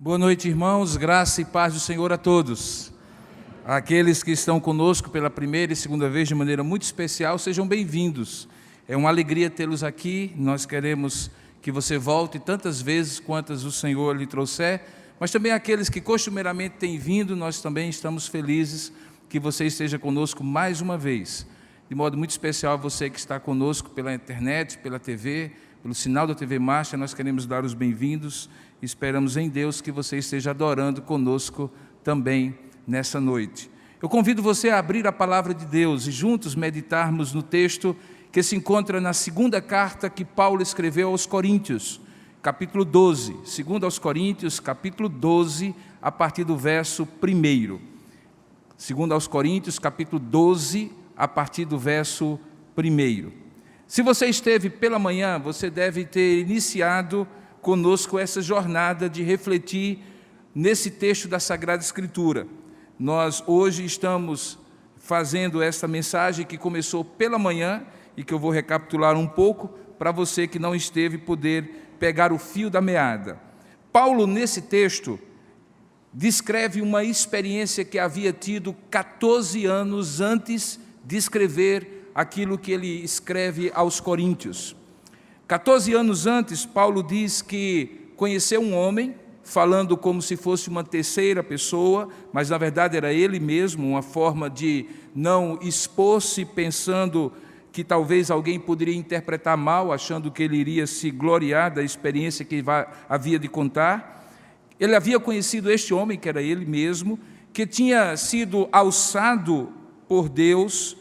Boa noite, irmãos, graça e paz do Senhor a todos. Aqueles que estão conosco pela primeira e segunda vez de maneira muito especial, sejam bem-vindos. É uma alegria tê-los aqui, nós queremos que você volte tantas vezes quantas o Senhor lhe trouxer, mas também aqueles que costumeiramente têm vindo, nós também estamos felizes que você esteja conosco mais uma vez. De modo muito especial, você que está conosco pela internet, pela TV, pelo sinal da TV Marcha, nós queremos dar os bem-vindos. Esperamos em Deus que você esteja adorando conosco também nessa noite. Eu convido você a abrir a palavra de Deus e juntos meditarmos no texto que se encontra na segunda carta que Paulo escreveu aos Coríntios, capítulo 12. Segundo aos Coríntios, capítulo 12, a partir do verso 1. Segundo aos Coríntios, capítulo 12, a partir do verso 1. Se você esteve pela manhã, você deve ter iniciado conosco essa jornada de refletir nesse texto da Sagrada Escritura. Nós hoje estamos fazendo esta mensagem que começou pela manhã e que eu vou recapitular um pouco para você que não esteve poder pegar o fio da meada. Paulo, nesse texto, descreve uma experiência que havia tido 14 anos antes de escrever aquilo que ele escreve aos Coríntios. 14 anos antes, Paulo diz que conheceu um homem, falando como se fosse uma terceira pessoa, mas na verdade era ele mesmo, uma forma de não expor-se pensando que talvez alguém poderia interpretar mal, achando que ele iria se gloriar da experiência que havia de contar. Ele havia conhecido este homem, que era ele mesmo, que tinha sido alçado por Deus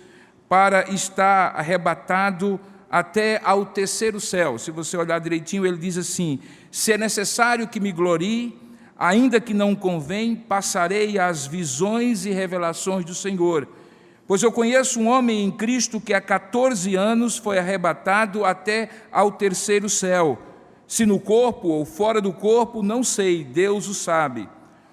para estar arrebatado até ao terceiro céu. Se você olhar direitinho, ele diz assim: se é necessário que me glorie, ainda que não convém, passarei às visões e revelações do Senhor. Pois eu conheço um homem em Cristo que há 14 anos foi arrebatado até ao terceiro céu. Se no corpo ou fora do corpo, não sei, Deus o sabe.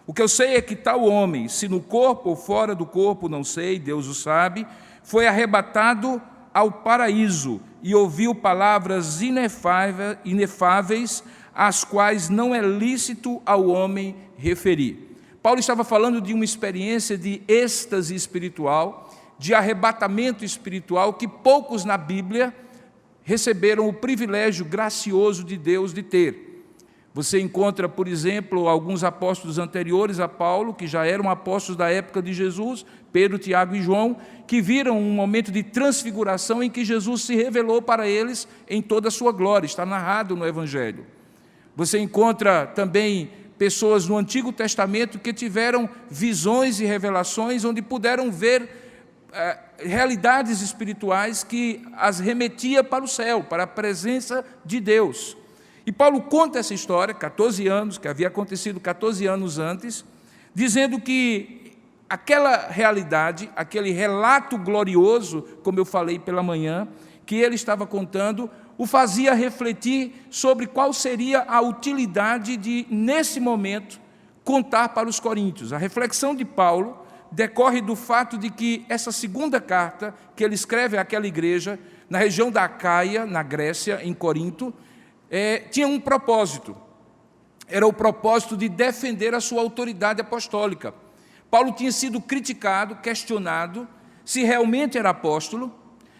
O que eu sei é que tal homem, se no corpo ou fora do corpo, não sei, Deus o sabe, foi arrebatado ao paraíso e ouviu palavras inefáveis, às quais não é lícito ao homem referir. Paulo estava falando de uma experiência de êxtase espiritual, de arrebatamento espiritual, que poucos na Bíblia receberam o privilégio gracioso de Deus de ter. Você encontra, por exemplo, alguns apóstolos anteriores a Paulo, que já eram apóstolos da época de Jesus, Pedro, Tiago e João, que viram um momento de transfiguração em que Jesus se revelou para eles em toda a sua glória, está narrado no Evangelho. Você encontra também pessoas no Antigo Testamento que tiveram visões e revelações, onde puderam ver realidades espirituais que as remetia para o céu, para a presença de Deus. E Paulo conta essa história, 14 anos, que havia acontecido 14 anos antes, dizendo que aquela realidade, aquele relato glorioso, como eu falei pela manhã, que ele estava contando, o fazia refletir sobre qual seria a utilidade de, nesse momento, contar para os coríntios. A reflexão de Paulo decorre do fato de que essa segunda carta que ele escreve àquela igreja, na região da Acaia, na Grécia, em Corinto, tinha um propósito. Era o propósito de defender a sua autoridade apostólica. Paulo tinha sido criticado, questionado, se realmente era apóstolo,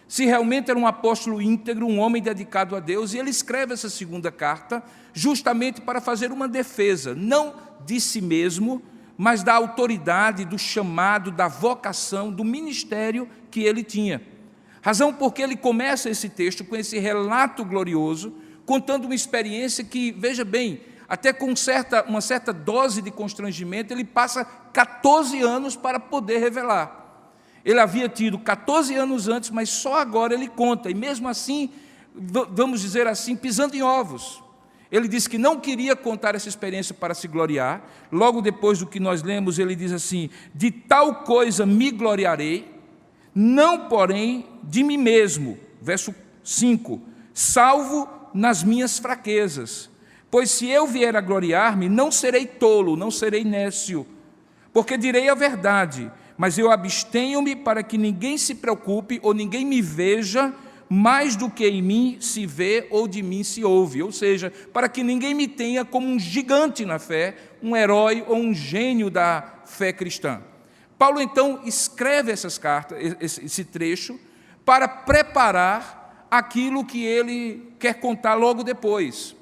se realmente era um apóstolo íntegro, um homem dedicado a Deus, e ele escreve essa segunda carta justamente para fazer uma defesa, não de si mesmo, mas da autoridade, do chamado, da vocação, do ministério que ele tinha. Razão porque ele começa esse texto com esse relato glorioso, contando uma experiência que, veja bem, até com uma certa dose de constrangimento, ele passa 14 anos para poder revelar. Ele havia tido 14 anos antes, mas só agora ele conta, e mesmo assim, vamos dizer assim, pisando em ovos. Ele disse que não queria contar essa experiência para se gloriar. Logo depois do que nós lemos, ele diz assim: de tal coisa me gloriarei, não porém de mim mesmo. Verso 5, salvo nas minhas fraquezas. Pois se eu vier a gloriar-me, não serei tolo, não serei nécio, porque direi a verdade, mas eu abstenho-me para que ninguém se preocupe ou ninguém me veja mais do que em mim se vê ou de mim se ouve, ou seja, para que ninguém me tenha como um gigante na fé, um herói ou um gênio da fé cristã. Paulo, então, escreve essas cartas, esse trecho, para preparar aquilo que ele quer contar logo depois.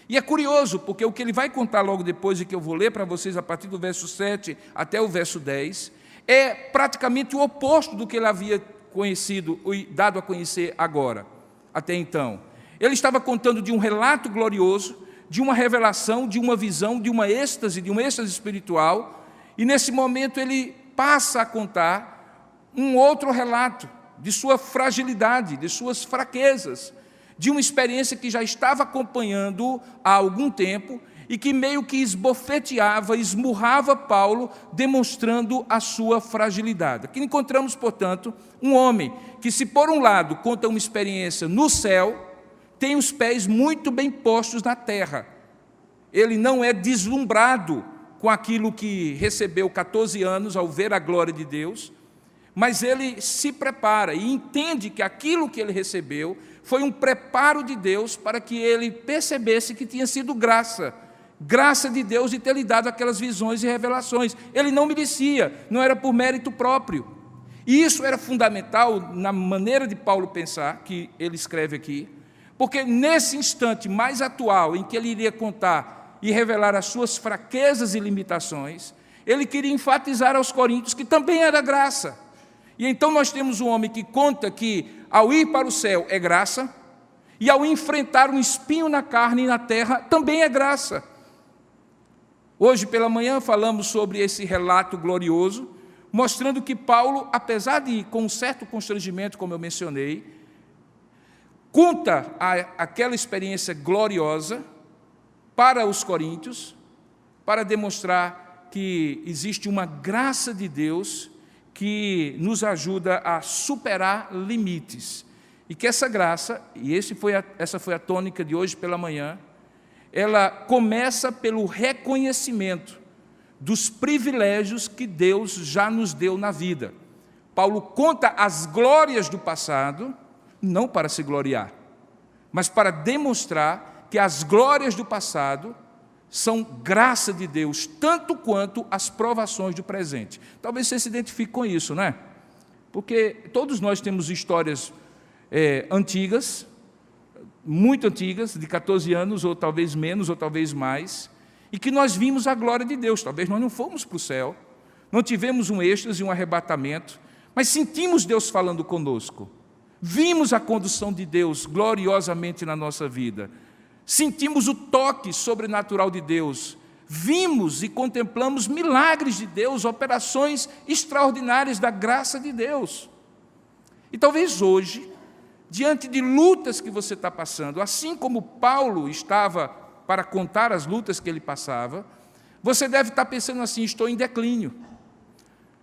E é curioso, porque o que ele vai contar logo depois, e que eu vou ler para vocês a partir do verso 7 até o verso 10, é praticamente o oposto do que ele havia conhecido e dado a conhecer agora, até então. Ele estava contando de um relato glorioso, de uma revelação, de uma visão, de um êxtase espiritual, e nesse momento ele passa a contar um outro relato de sua fragilidade, de suas fraquezas, de uma experiência que já estava acompanhando há algum tempo e que meio que esbofeteava, esmurrava Paulo, demonstrando a sua fragilidade. Aqui encontramos, portanto, um homem que, se por um lado conta uma experiência no céu, tem os pés muito bem postos na terra. Ele não é deslumbrado com aquilo que recebeu 14 anos ao ver a glória de Deus, mas ele se prepara e entende que aquilo que ele recebeu foi um preparo de Deus para que ele percebesse que tinha sido graça de Deus de ter lhe dado aquelas visões e revelações. Ele não merecia, não era por mérito próprio. E isso era fundamental na maneira de Paulo pensar, que ele escreve aqui, porque nesse instante mais atual em que ele iria contar e revelar as suas fraquezas e limitações, ele queria enfatizar aos coríntios que também era graça. E então nós temos um homem que conta que ao ir para o céu é graça, e ao enfrentar um espinho na carne e na terra também é graça. Hoje pela manhã falamos sobre esse relato glorioso, mostrando que Paulo, apesar de com um certo constrangimento, como eu mencionei, conta aquela experiência gloriosa para os coríntios, para demonstrar que existe uma graça de Deus que nos ajuda a superar limites. E que essa graça, e essa foi a tônica de hoje pela manhã, ela começa pelo reconhecimento dos privilégios que Deus já nos deu na vida. Paulo conta as glórias do passado, não para se gloriar, mas para demonstrar que as glórias do passado são graça de Deus, tanto quanto as provações do presente. Talvez você se identifique com isso, não é? Porque todos nós temos histórias antigas, muito antigas, de 14 anos, ou talvez menos, ou talvez mais, e que nós vimos a glória de Deus. Talvez nós não fomos para o céu, não tivemos um êxtase, um arrebatamento, mas sentimos Deus falando conosco. Vimos a condução de Deus gloriosamente na nossa vida. Sentimos o toque sobrenatural de Deus. Vimos e contemplamos milagres de Deus, operações extraordinárias da graça de Deus. E talvez hoje, diante de lutas que você está passando, assim como Paulo estava para contar as lutas que ele passava, você deve estar pensando assim: estou em declínio.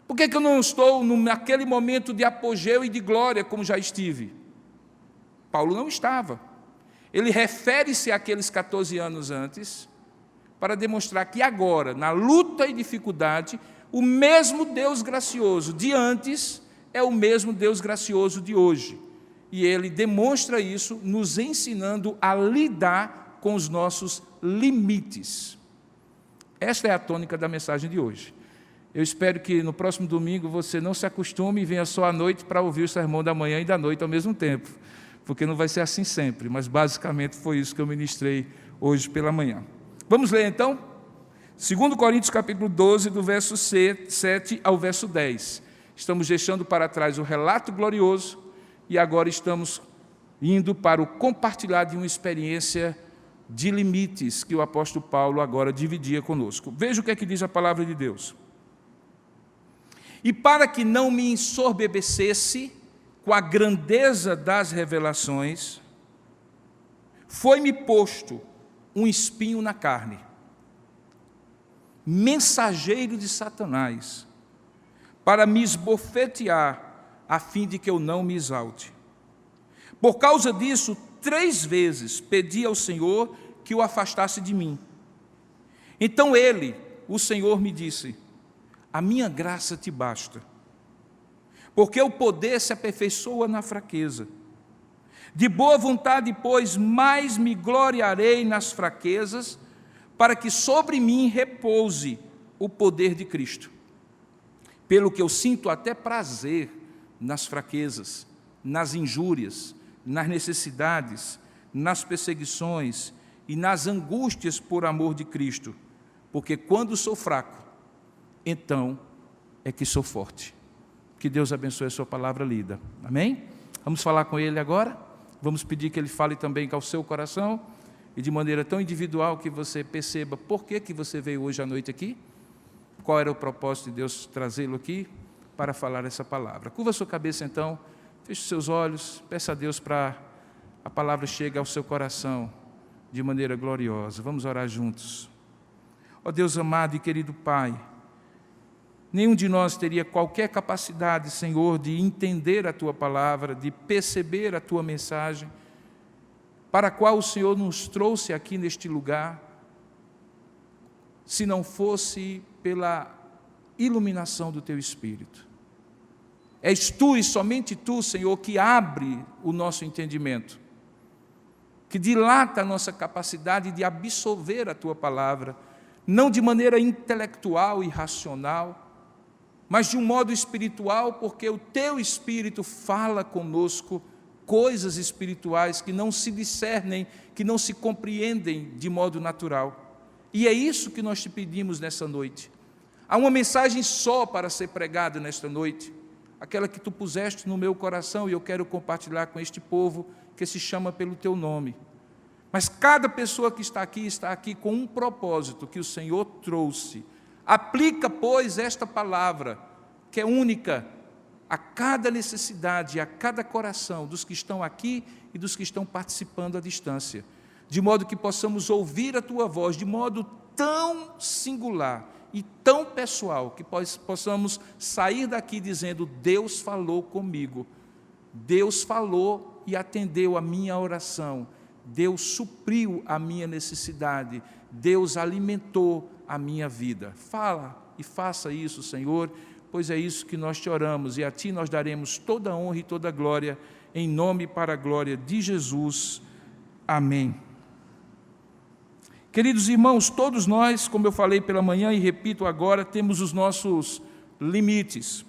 Por que eu não estou naquele momento de apogeu e de glória como já estive? Paulo não estava. Ele refere-se àqueles 14 anos antes para demonstrar que agora, na luta e dificuldade, o mesmo Deus gracioso de antes é o mesmo Deus gracioso de hoje. E ele demonstra isso nos ensinando a lidar com os nossos limites. Esta é a tônica da mensagem de hoje. Eu espero que no próximo domingo você não se acostume e venha só à noite para ouvir o sermão da manhã e da noite ao mesmo tempo, porque não vai ser assim sempre, mas basicamente foi isso que eu ministrei hoje pela manhã. Vamos ler então? 2 Coríntios capítulo 12, do verso 7 ao verso 10. Estamos deixando para trás o relato glorioso e agora estamos indo para o compartilhar de uma experiência de limites que o apóstolo Paulo agora dividia conosco. Veja o que é que diz a palavra de Deus. E para que não me ensoberbecesse com a grandeza das revelações, foi-me posto um espinho na carne, mensageiro de Satanás, para me esbofetear, a fim de que eu não me exalte. Por causa disso, 3 vezes pedi ao Senhor que o afastasse de mim. Então ele, o Senhor, me disse: a minha graça te basta, porque o poder se aperfeiçoa na fraqueza. De boa vontade, pois, mais me gloriarei nas fraquezas, para que sobre mim repouse o poder de Cristo. Pelo que eu sinto até prazer nas fraquezas, nas injúrias, nas necessidades, nas perseguições e nas angústias por amor de Cristo, porque quando sou fraco, então é que sou forte. Que Deus abençoe a sua palavra lida. Amém? Vamos falar com Ele agora? Vamos pedir que Ele fale também ao seu coração e de maneira tão individual que você perceba por que você veio hoje à noite aqui, qual era o propósito de Deus trazê-lo aqui para falar essa palavra. Curva a sua cabeça então, feche os seus olhos, peça a Deus para a palavra chegue ao seu coração de maneira gloriosa. Vamos orar juntos. Ó Deus amado e querido Pai, nenhum de nós teria qualquer capacidade, Senhor, de entender a Tua palavra, de perceber a Tua mensagem, para a qual o Senhor nos trouxe aqui neste lugar, se não fosse pela iluminação do Teu Espírito. És Tu e somente Tu, Senhor, que abre o nosso entendimento, que dilata a nossa capacidade de absorver a Tua palavra, não de maneira intelectual e racional, mas de um modo espiritual, porque o Teu Espírito fala conosco coisas espirituais que não se discernem, que não se compreendem de modo natural. E é isso que nós te pedimos nessa noite. Há uma mensagem só para ser pregada nesta noite, aquela que Tu puseste no meu coração e eu quero compartilhar com este povo que se chama pelo Teu nome. Mas cada pessoa que está aqui com um propósito que o Senhor trouxe. Aplica, pois, esta palavra, que é única, a cada necessidade, a cada coração dos que estão aqui e dos que estão participando à distância, de modo que possamos ouvir a Tua voz de modo tão singular e tão pessoal, que possamos sair daqui dizendo: Deus falou comigo, Deus falou e atendeu a minha oração, Deus supriu a minha necessidade, Deus alimentou a minha vida. Fala e faça isso, Senhor, pois é isso que nós te oramos, e a Ti nós daremos toda a honra e toda a glória, em nome e para a glória de Jesus. Amém. Queridos irmãos, todos nós, como eu falei pela manhã e repito agora, temos os nossos limites.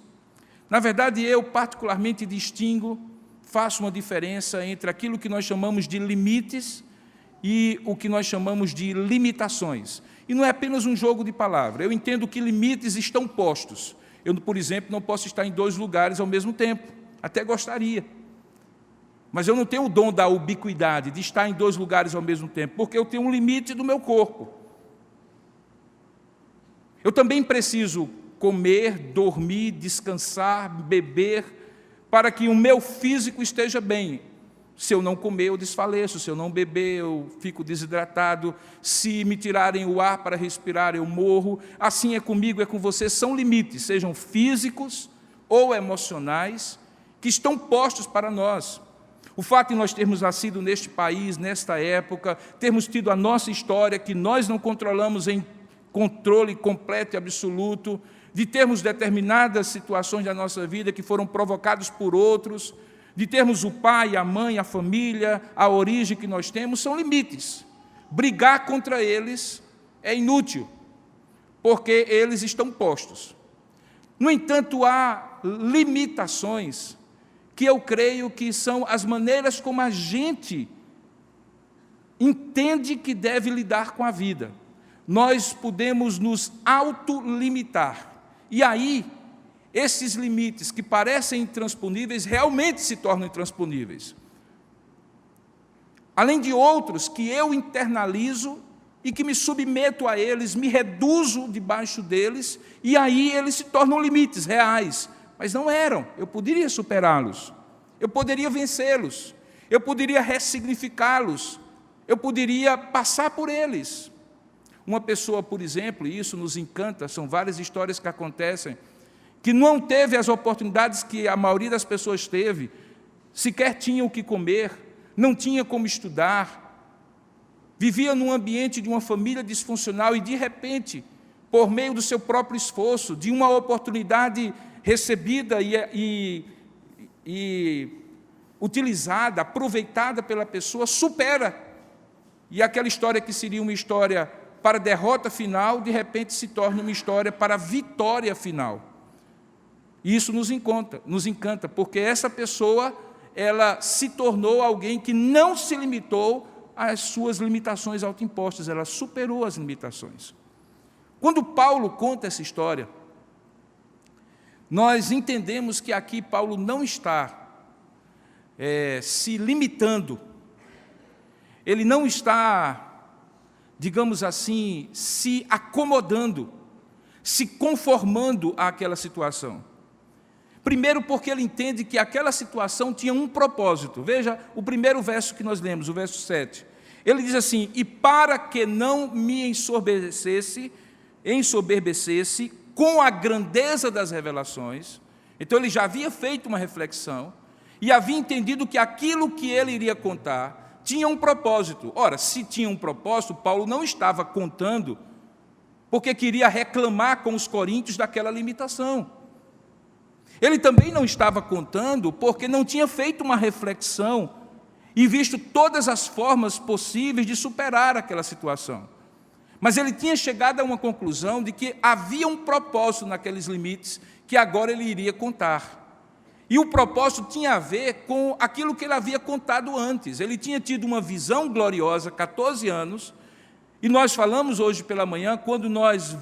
Na verdade, eu particularmente distingo, faço uma diferença entre aquilo que nós chamamos de limites e o que nós chamamos de limitações. E não é apenas um jogo de palavras. Eu entendo que limites estão postos. Eu, por exemplo, não posso estar em 2 lugares ao mesmo tempo. Até gostaria. Mas eu não tenho o dom da ubiquidade, de estar em 2 lugares ao mesmo tempo, porque eu tenho um limite do meu corpo. Eu também preciso comer, dormir, descansar, beber, para que o meu físico esteja bem. Se eu não comer, eu desfaleço. Se eu não beber, eu fico desidratado. Se me tirarem o ar para respirar, eu morro. Assim é comigo, é com você. São limites, sejam físicos ou emocionais, que estão postos para nós. O fato de nós termos nascido neste país, nesta época, termos tido a nossa história, que nós não controlamos em controle completo e absoluto, de termos determinadas situações da nossa vida que foram provocadas por outros, de termos o pai, a mãe, a família, a origem que nós temos, são limites. Brigar contra eles é inútil, porque eles estão postos. No entanto, há limitações que eu creio que são as maneiras como a gente entende que deve lidar com a vida. Nós podemos nos autolimitar. E aí, esses limites que parecem intransponíveis, realmente se tornam intransponíveis. Além de outros que eu internalizo e que me submeto a eles, me reduzo debaixo deles, e aí eles se tornam limites reais. Mas não eram, eu poderia superá-los, eu poderia vencê-los, eu poderia ressignificá-los, eu poderia passar por eles. Uma pessoa, por exemplo, e isso nos encanta, são várias histórias que acontecem, que não teve as oportunidades que a maioria das pessoas teve, sequer tinha o que comer, não tinha como estudar, vivia num ambiente de uma família disfuncional e, de repente, por meio do seu próprio esforço, de uma oportunidade recebida e utilizada, aproveitada pela pessoa, supera. E aquela história que seria uma história para a derrota final, de repente se torna uma história para a vitória final. E isso nos encanta, porque essa pessoa, ela se tornou alguém que não se limitou às suas limitações autoimpostas, ela superou as limitações. Quando Paulo conta essa história, nós entendemos que aqui Paulo não está se limitando, ele não está, digamos assim, se acomodando, se conformando àquela situação. Primeiro porque ele entende que aquela situação tinha um propósito. Veja o primeiro verso que nós lemos, o verso 7. Ele diz assim: e para que não me ensoberbecesse com a grandeza das revelações. Então ele já havia feito uma reflexão e havia entendido que aquilo que ele iria contar tinha um propósito. Ora, se tinha um propósito, Paulo não estava contando porque queria reclamar com os coríntios daquela limitação. Ele também não estava contando porque não tinha feito uma reflexão e visto todas as formas possíveis de superar aquela situação. Mas ele tinha chegado a uma conclusão de que havia um propósito naqueles limites que agora ele iria contar. E o propósito tinha a ver com aquilo que ele havia contado antes. Ele tinha tido uma visão gloriosa, 14 anos, e nós falamos hoje pela manhã, quando nós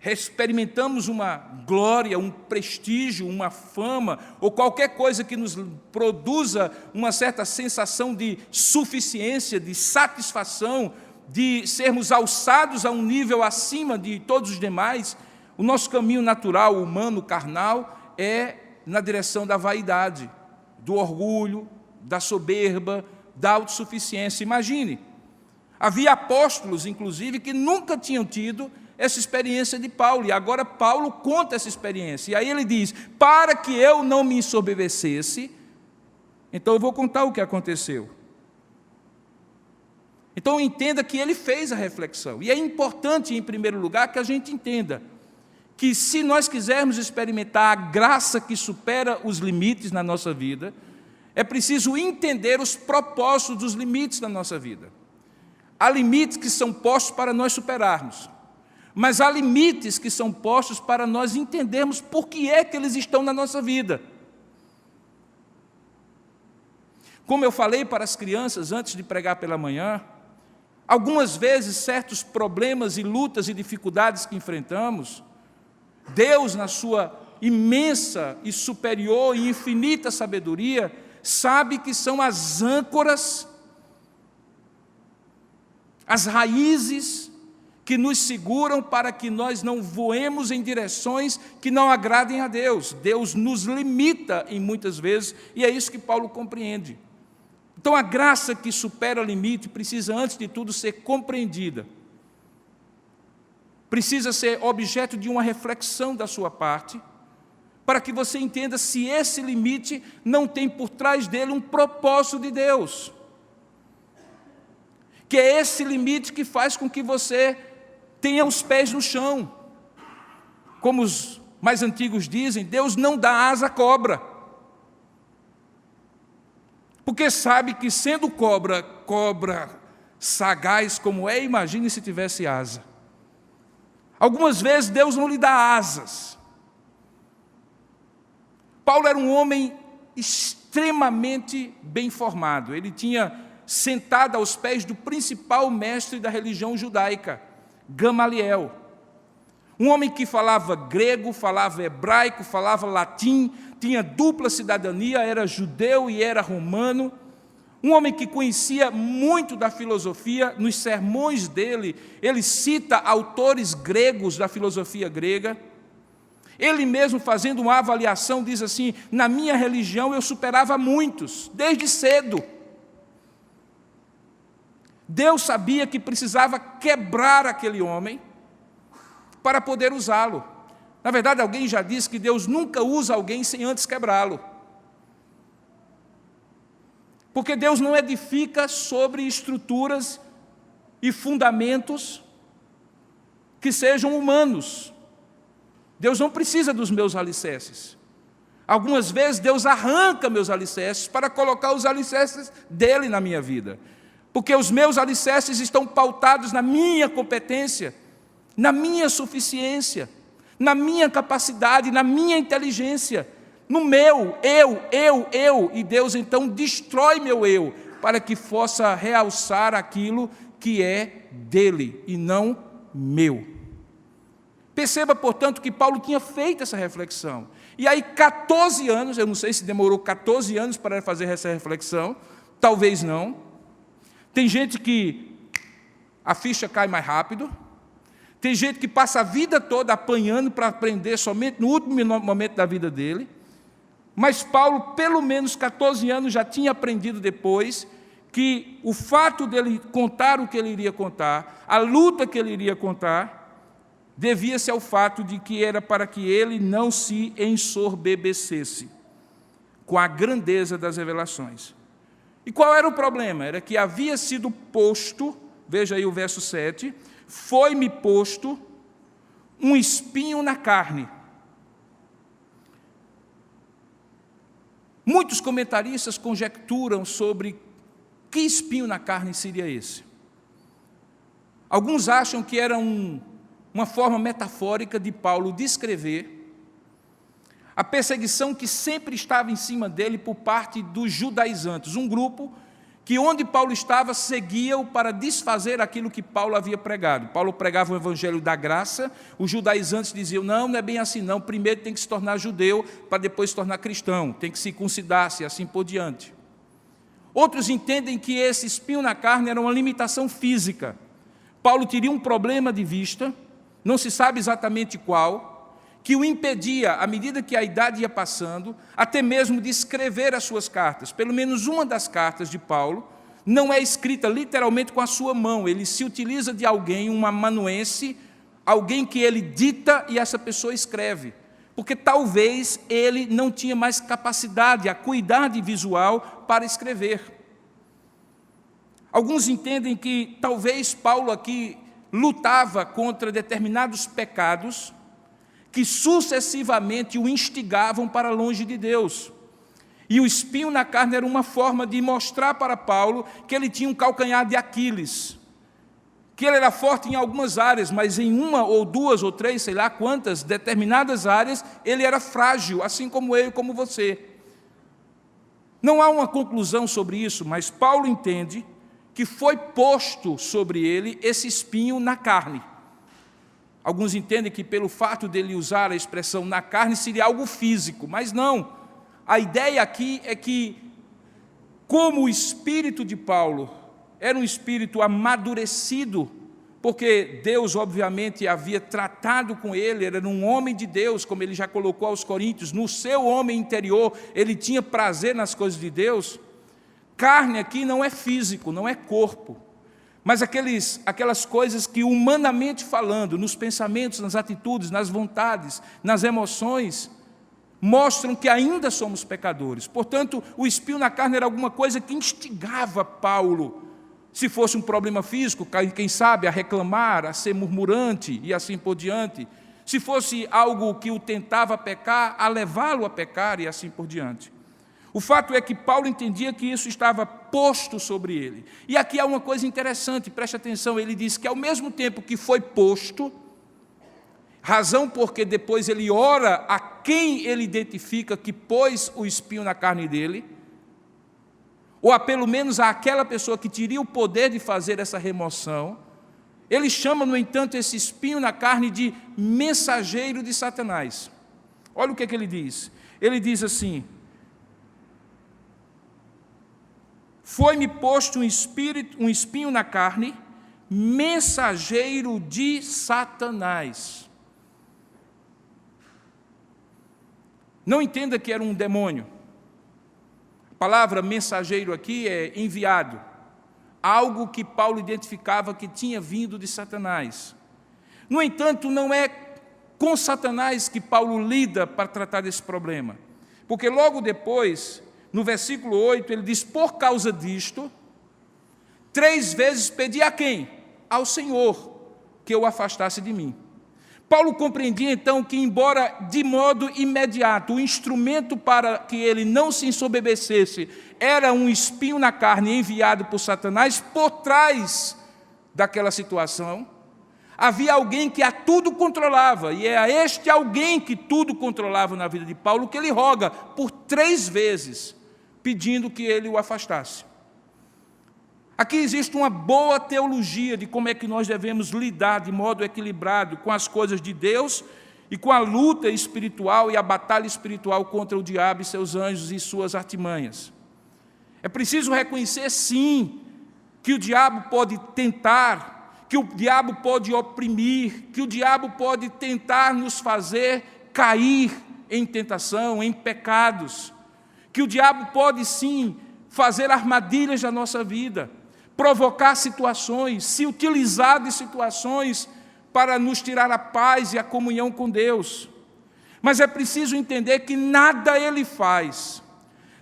experimentamos uma glória, um prestígio, uma fama, ou qualquer coisa que nos produza uma certa sensação de suficiência, de satisfação, de sermos alçados a um nível acima de todos os demais, o nosso caminho natural, humano, carnal, é na direção da vaidade, do orgulho, da soberba, da autossuficiência. Imagine, havia apóstolos, inclusive, que nunca tinham tido essa experiência de Paulo, e agora Paulo conta essa experiência, e aí ele diz: para que eu não me ensoberbecesse, então eu vou contar o que aconteceu. Então entenda que ele fez a reflexão, e é importante, em primeiro lugar, que a gente entenda que se nós quisermos experimentar a graça que supera os limites na nossa vida, é preciso entender os propósitos dos limites na nossa vida. Há limites que são postos para nós superarmos, mas há limites que são postos para nós entendermos por que é que eles estão na nossa vida. Como eu falei para as crianças antes de pregar pela manhã, algumas vezes certos problemas e lutas e dificuldades que enfrentamos, Deus, na sua imensa e superior e infinita sabedoria, sabe que são as âncoras, as raízes que nos seguram para que nós não voemos em direções que não agradem a Deus. Deus nos limita em muitas vezes, e é isso que Paulo compreende. Então a graça que supera o limite precisa, antes de tudo, ser compreendida. Precisa ser objeto de uma reflexão da sua parte, para que você entenda se esse limite não tem por trás dele um propósito de Deus. Que é esse limite que faz com que você tenha os pés no chão. Como os mais antigos dizem, Deus não dá asa à cobra. Porque sabe que, sendo cobra sagaz como é, imagine se tivesse asa. Algumas vezes Deus não lhe dá asas. Paulo era um homem extremamente bem formado. Ele tinha sentado aos pés do principal mestre da religião judaica, Gamaliel. Um homem que falava grego, falava hebraico, falava latim, tinha dupla cidadania, era judeu e era romano. Um homem que conhecia muito da filosofia. Nos sermões dele, ele cita autores gregos da filosofia grega. Ele mesmo, fazendo uma avaliação, diz assim: na minha religião eu superava muitos, desde cedo. Deus sabia que precisava quebrar aquele homem para poder usá-lo. Na verdade, alguém já disse que Deus nunca usa alguém sem antes quebrá-lo. Porque Deus não edifica sobre estruturas e fundamentos que sejam humanos. Deus não precisa dos meus alicerces. Algumas vezes Deus arranca meus alicerces para colocar os alicerces dele na minha vida. Porque os meus alicerces estão pautados na minha competência, na minha suficiência, na minha capacidade, na minha inteligência, no meu eu. E Deus então destrói meu eu, para que possa realçar aquilo que é dele e não meu. Perceba, portanto, que Paulo tinha feito essa reflexão. E aí, 14 anos, eu não sei se demorou 14 anos para fazer essa reflexão, talvez não. Tem gente que a ficha cai mais rápido, tem gente que passa a vida toda apanhando para aprender somente no último momento da vida dele, mas Paulo, pelo menos 14 anos, já tinha aprendido depois que o fato dele contar o que ele iria contar, a luta que ele iria contar, devia-se ao fato de que era para que ele não se ensoberbecesse com a grandeza das revelações. E qual era o problema? Era que havia sido posto, veja aí o verso 7, foi-me posto um espinho na carne. Muitos comentaristas conjecturam sobre que espinho na carne seria esse. Alguns acham que era uma forma metafórica de Paulo descrever a perseguição que sempre estava em cima dele por parte dos judaizantes, um grupo que onde Paulo estava seguia-o para desfazer aquilo que Paulo havia pregado. Paulo pregava o evangelho da graça, os judaizantes diziam, não é bem assim não, primeiro tem que se tornar judeu para depois se tornar cristão, tem que circuncidar-se e assim por diante. Outros entendem que esse espinho na carne era uma limitação física. Paulo teria um problema de vista, não se sabe exatamente qual, que o impedia, à medida que a idade ia passando, até mesmo de escrever as suas cartas. Pelo menos uma das cartas de Paulo não é escrita literalmente com a sua mão, ele se utiliza de alguém, um amanuense, alguém que ele dita e essa pessoa escreve, porque talvez ele não tinha mais capacidade, acuidade visual para escrever. Alguns entendem que talvez Paulo aqui lutava contra determinados pecados que sucessivamente o instigavam para longe de Deus. E o espinho na carne era uma forma de mostrar para Paulo que ele tinha um calcanhar de Aquiles, que ele era forte em algumas áreas, mas em uma ou duas ou três, sei lá quantas, determinadas áreas, ele era frágil, assim como eu e como você. Não há uma conclusão sobre isso, mas Paulo entende que foi posto sobre ele esse espinho na carne. Alguns entendem que pelo fato dele usar a expressão na carne seria algo físico, mas não. A ideia aqui é que, como o espírito de Paulo era um espírito amadurecido, porque Deus obviamente havia tratado com ele, era um homem de Deus, como ele já colocou aos Coríntios, no seu homem interior ele tinha prazer nas coisas de Deus. Carne aqui não é físico, não é corpo, mas aquelas coisas que humanamente falando, nos pensamentos, nas atitudes, nas vontades, nas emoções, mostram que ainda somos pecadores. Portanto, o espinho na carne era alguma coisa que instigava Paulo, se fosse um problema físico, quem sabe a reclamar, a ser murmurante e assim por diante, se fosse algo que o tentava pecar, a levá-lo a pecar e assim por diante. O fato é que Paulo entendia que isso estava posto sobre ele. E aqui há uma coisa interessante, preste atenção, ele diz que ao mesmo tempo que foi posto, razão porque depois ele ora a quem ele identifica que pôs o espinho na carne dele, ou a pelo menos àquela pessoa que teria o poder de fazer essa remoção, ele chama, no entanto, esse espinho na carne de mensageiro de Satanás. Olha o que ele diz. Ele diz assim, foi-me posto um espinho na carne, mensageiro de Satanás. Não entenda que era um demônio. A palavra mensageiro aqui é enviado. Algo que Paulo identificava que tinha vindo de Satanás. No entanto, não é com Satanás que Paulo lida para tratar desse problema. Porque logo depois, no versículo 8, ele diz, por causa disto, 3 vezes pedi a quem? Ao Senhor, que o afastasse de mim. Paulo compreendia então que, embora de modo imediato o instrumento para que ele não se ensoberbecesse era um espinho na carne enviado por Satanás, por trás daquela situação havia alguém que a tudo controlava, e é a este alguém que tudo controlava na vida de Paulo que ele roga por 3 vezes, pedindo que ele o afastasse. Aqui existe uma boa teologia de como é que nós devemos lidar de modo equilibrado com as coisas de Deus e com a luta espiritual e a batalha espiritual contra o diabo e seus anjos e suas artimanhas. É preciso reconhecer, sim, que o diabo pode tentar, que o diabo pode oprimir, que o diabo pode tentar nos fazer cair em tentação, em pecados, que o diabo pode, sim, fazer armadilhas na nossa vida, provocar situações, se utilizar de situações para nos tirar a paz e a comunhão com Deus. Mas é preciso entender que nada ele faz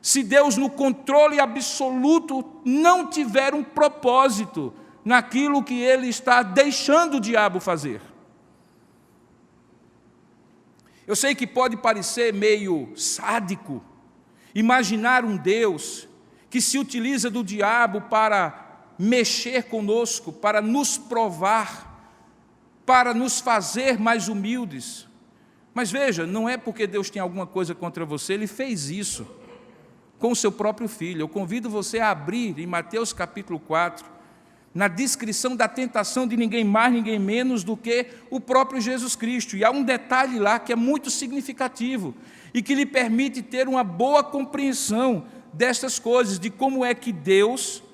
se Deus, no controle absoluto, não tiver um propósito naquilo que ele está deixando o diabo fazer. Eu sei que pode parecer meio sádico imaginar um Deus que se utiliza do diabo para mexer conosco, para nos provar, para nos fazer mais humildes. Mas veja, não é porque Deus tem alguma coisa contra você, Ele fez isso com o seu próprio Filho. Eu convido você a abrir em Mateus capítulo 4, na descrição da tentação de ninguém mais, ninguém menos do que o próprio Jesus Cristo. E há um detalhe lá que é muito significativo e que lhe permite ter uma boa compreensão destas coisas, de como é que Deus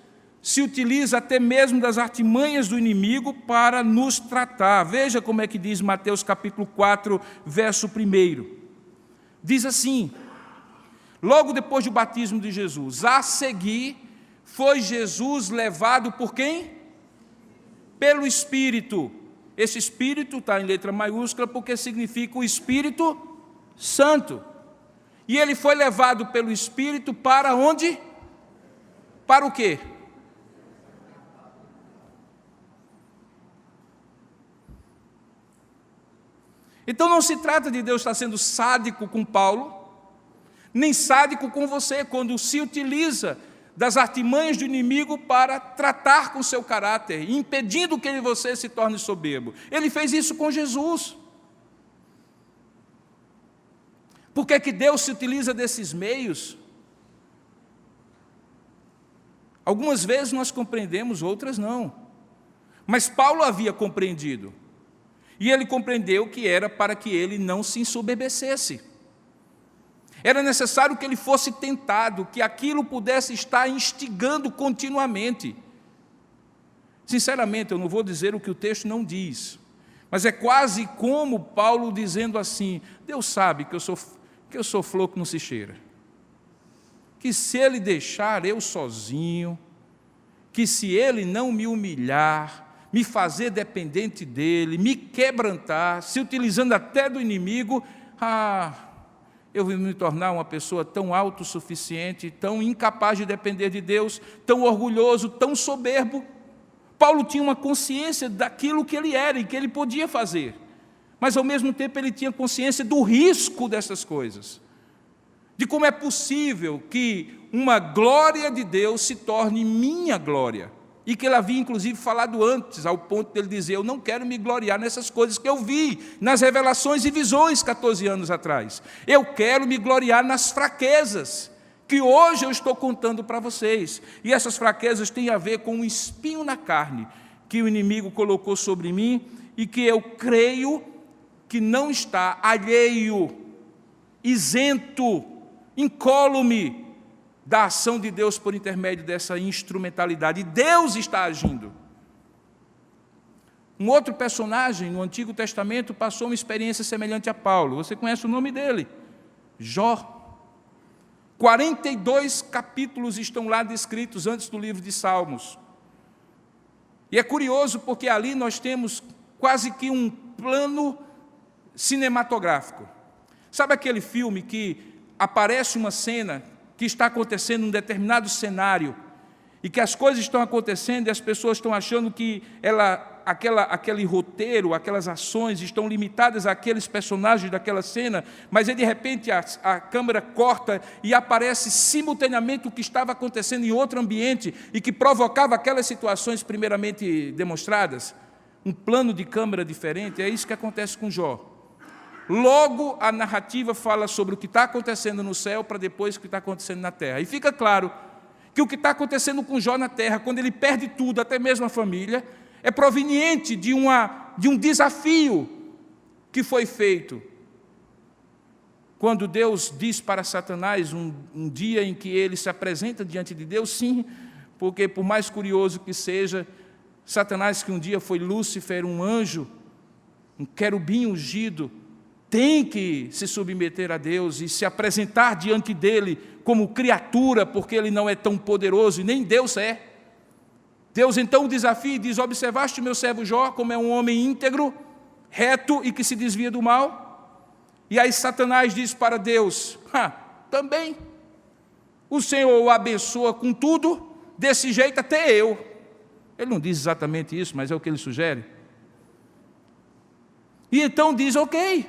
se utiliza até mesmo das artimanhas do inimigo para nos tratar. Veja como é que diz Mateus capítulo 4, verso 1. Diz assim: logo depois do batismo de Jesus, a seguir, foi Jesus levado por quem? Pelo Espírito. Esse Espírito está em letra maiúscula porque significa o Espírito Santo. E ele foi levado pelo Espírito para onde? Para o quê? Então não se trata de Deus estar sendo sádico com Paulo, nem sádico com você, quando se utiliza das artimanhas do inimigo para tratar com seu caráter, impedindo que você se torne soberbo. Ele fez isso com Jesus. Por que Deus se utiliza desses meios? Algumas vezes nós compreendemos, outras não. Mas Paulo havia compreendido. E ele compreendeu que era para que ele não se ensoberbecesse. Era necessário que ele fosse tentado, que aquilo pudesse estar instigando continuamente. Sinceramente, eu não vou dizer o que o texto não diz, mas é quase como Paulo dizendo assim: Deus sabe que eu sou flor que não se cheira, que se Ele deixar eu sozinho, que se Ele não me humilhar, me fazer dependente dEle, me quebrantar, se utilizando até do inimigo, eu vou me tornar uma pessoa tão autossuficiente, tão incapaz de depender de Deus, tão orgulhoso, tão soberbo. Paulo tinha uma consciência daquilo que ele era e que ele podia fazer, mas ao mesmo tempo ele tinha consciência do risco dessas coisas, de como é possível que uma glória de Deus se torne minha glória, e que ele havia inclusive falado antes, ao ponto de ele dizer: eu não quero me gloriar nessas coisas que eu vi, nas revelações e visões 14 anos atrás. Eu quero me gloriar nas fraquezas, que hoje eu estou contando para vocês. E essas fraquezas têm a ver com um espinho na carne, que o inimigo colocou sobre mim, e que eu creio que não está alheio, isento, incólume da ação de Deus por intermédio dessa instrumentalidade. E Deus está agindo. Um outro personagem no Antigo Testamento passou uma experiência semelhante a Paulo. Você conhece o nome dele? Jó. 42 capítulos estão lá descritos antes do livro de Salmos. E é curioso porque ali nós temos quase que um plano cinematográfico. Sabe aquele filme que aparece uma cena que está acontecendo em um determinado cenário, e que as coisas estão acontecendo e as pessoas estão achando que ela aquele roteiro, aquelas ações estão limitadas àqueles personagens daquela cena, mas aí, de repente a câmera corta e aparece simultaneamente o que estava acontecendo em outro ambiente e que provocava aquelas situações primeiramente demonstradas. Um plano de câmera diferente, é isso que acontece com Jó. Logo, a narrativa fala sobre o que está acontecendo no céu para depois o que está acontecendo na terra. E fica claro que o que está acontecendo com Jó na terra, quando ele perde tudo, até mesmo a família, é proveniente de um desafio que foi feito. Quando Deus diz para Satanás, um dia em que ele se apresenta diante de Deus, sim, porque por mais curioso que seja, Satanás, que um dia foi Lúcifer, um anjo, um querubim ungido, tem que se submeter a Deus e se apresentar diante dele como criatura, porque ele não é tão poderoso e nem Deus é. Deus então o desafia e diz: observaste o meu servo Jó, como é um homem íntegro, reto e que se desvia do mal? E aí Satanás diz para Deus: também, o Senhor o abençoa com tudo, desse jeito até eu. Ele não diz exatamente isso, mas é o que ele sugere. E então diz: ok,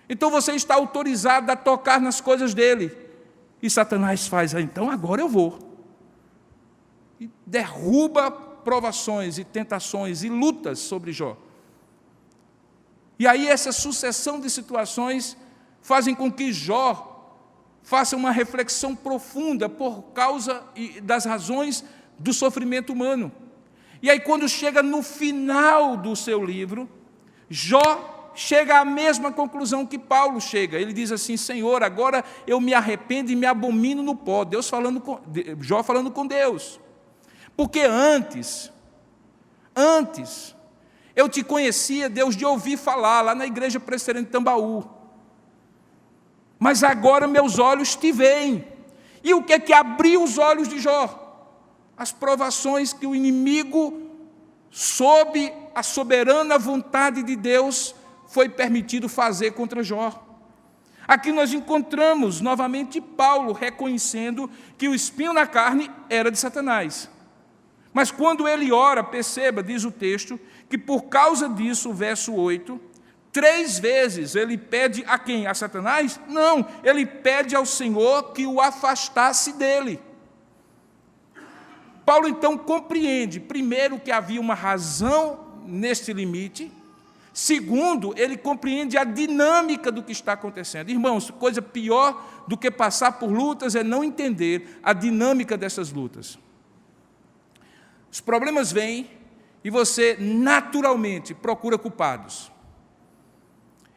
então você está autorizado a tocar nas coisas dele. E Satanás faz: então agora eu vou. E derruba provações e tentações e lutas sobre Jó. E aí essa sucessão de situações fazem com que Jó faça uma reflexão profunda por causa das razões do sofrimento humano. E aí quando chega no final do seu livro, Jó chega à mesma conclusão que Paulo chega. Ele diz assim: Senhor, agora eu me arrependo e me abomino no pó. Jó falando com Deus. Porque antes, eu te conhecia, Deus, de ouvir falar, lá na igreja presbiteriana de Tambaú. Mas agora meus olhos te veem. E o que é que abriu os olhos de Jó? As provações que o inimigo, sob a soberana vontade de Deus, foi permitido fazer contra Jó. Aqui nós encontramos novamente Paulo reconhecendo que o espinho na carne era de Satanás. Mas quando ele ora, perceba, diz o texto, que por causa disso, o verso 8, 3 vezes ele pede a quem? A Satanás? Não, ele pede ao Senhor que o afastasse dele. Paulo então compreende, primeiro, que havia uma razão neste limite. Segundo, ele compreende a dinâmica do que está acontecendo. Irmãos, coisa pior do que passar por lutas é não entender a dinâmica dessas lutas. Os problemas vêm e você naturalmente procura culpados.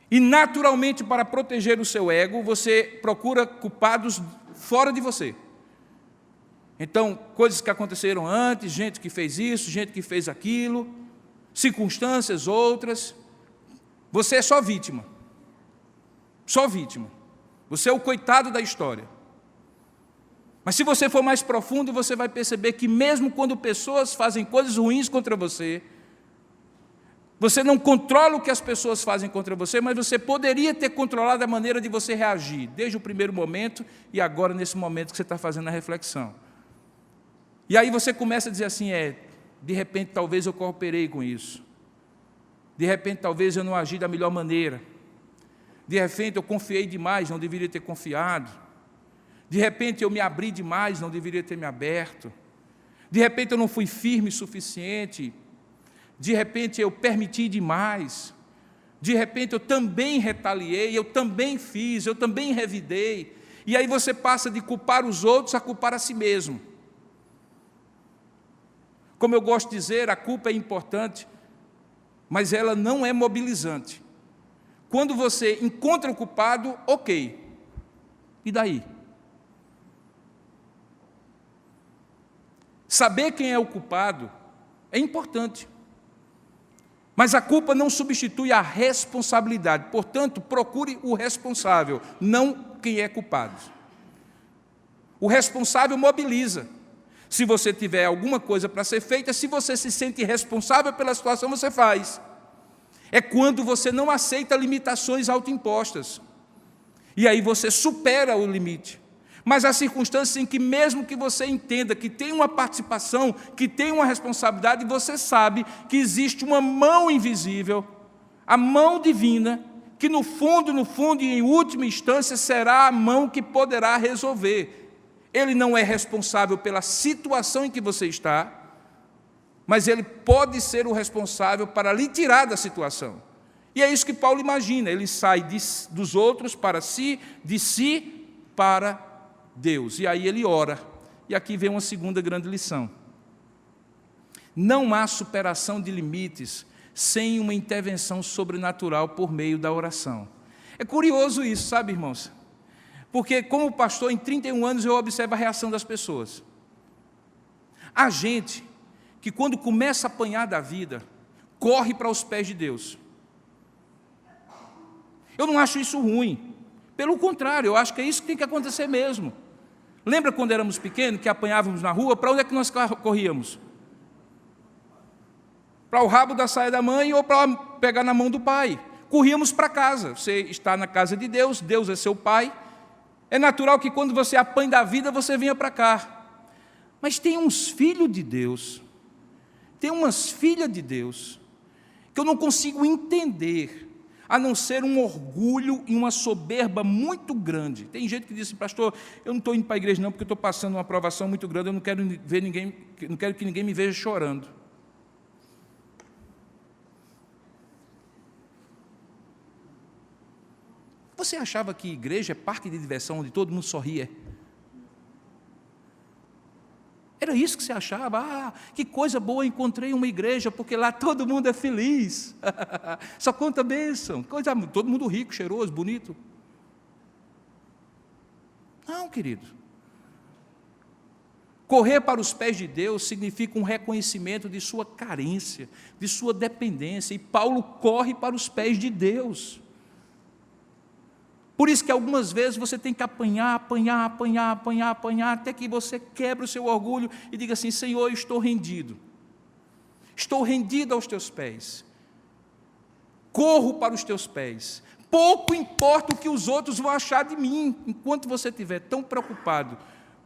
E naturalmente, para proteger o seu ego, você procura culpados fora de você. Então, coisas que aconteceram antes, gente que fez isso, gente que fez aquilo, circunstâncias outras. Você é só vítima. Só vítima. Você é o coitado da história. Mas se você for mais profundo, você vai perceber que mesmo quando pessoas fazem coisas ruins contra você, você não controla o que as pessoas fazem contra você, mas você poderia ter controlado a maneira de você reagir, desde o primeiro momento e agora nesse momento que você está fazendo a reflexão. E aí você começa a dizer assim, de repente talvez eu cooperei com isso. De repente talvez eu não agi da melhor maneira. De repente eu confiei demais, não deveria ter confiado. De repente eu me abri demais, não deveria ter me aberto. De repente eu não fui firme o suficiente. De repente eu permiti demais. De repente eu também retaliei, eu também fiz, eu também revidei. E aí você passa de culpar os outros a culpar a si mesmo. Como eu gosto de dizer, a culpa é importante, mas ela não é mobilizante. Quando você encontra o culpado, ok. E daí? Saber quem é o culpado é importante. Mas a culpa não substitui a responsabilidade. Portanto, procure o responsável, não quem é culpado. O responsável mobiliza. Se você tiver alguma coisa para ser feita, se você se sente responsável pela situação, você faz. É quando você não aceita limitações autoimpostas. E aí você supera o limite. Mas há circunstâncias em que, mesmo que você entenda que tem uma participação, que tem uma responsabilidade, você sabe que existe uma mão invisível, a mão divina, que no fundo e em última instância será a mão que poderá resolver. Ele não é responsável pela situação em que você está, mas ele pode ser o responsável para lhe tirar da situação. E é isso que Paulo imagina, ele sai dos outros para si, de si para Deus. E aí ele ora. E aqui vem uma segunda grande lição. Não há superação de limites sem uma intervenção sobrenatural por meio da oração. É curioso isso, sabe, irmãos? Porque, como pastor, em 31 anos eu observo a reação das pessoas. Há gente que, quando começa a apanhar da vida, corre para os pés de Deus. Eu não acho isso ruim. Pelo contrário, eu acho que é isso que tem que acontecer mesmo. Lembra quando éramos pequenos, que apanhávamos na rua? Para onde é que nós corríamos? Para o rabo da saia da mãe ou para pegar na mão do pai? Corríamos para casa. Você está na casa de Deus, Deus é seu pai. É natural que quando você apanha da vida, você venha para cá. Mas tem uns filhos de Deus, tem umas filhas de Deus, que eu não consigo entender, a não ser um orgulho e uma soberba muito grande. Tem gente que diz assim, pastor, eu não estou indo para a igreja não, porque eu estou passando uma provação muito grande, eu não quero ver ninguém, não quero que ninguém me veja chorando. Você achava que igreja é parque de diversão onde todo mundo sorria? Era isso que você achava? Ah, que coisa boa, encontrei uma igreja, porque lá todo mundo é feliz. Só conta bênção, todo mundo rico, cheiroso, bonito. Não, querido. Correr para os pés de Deus significa um reconhecimento de sua carência, de sua dependência. E Paulo corre para os pés de Deus. Por isso que algumas vezes você tem que apanhar, até que você quebra o seu orgulho e diga assim, Senhor, eu estou rendido aos teus pés, corro para os teus pés, pouco importa o que os outros vão achar de mim, enquanto você estiver tão preocupado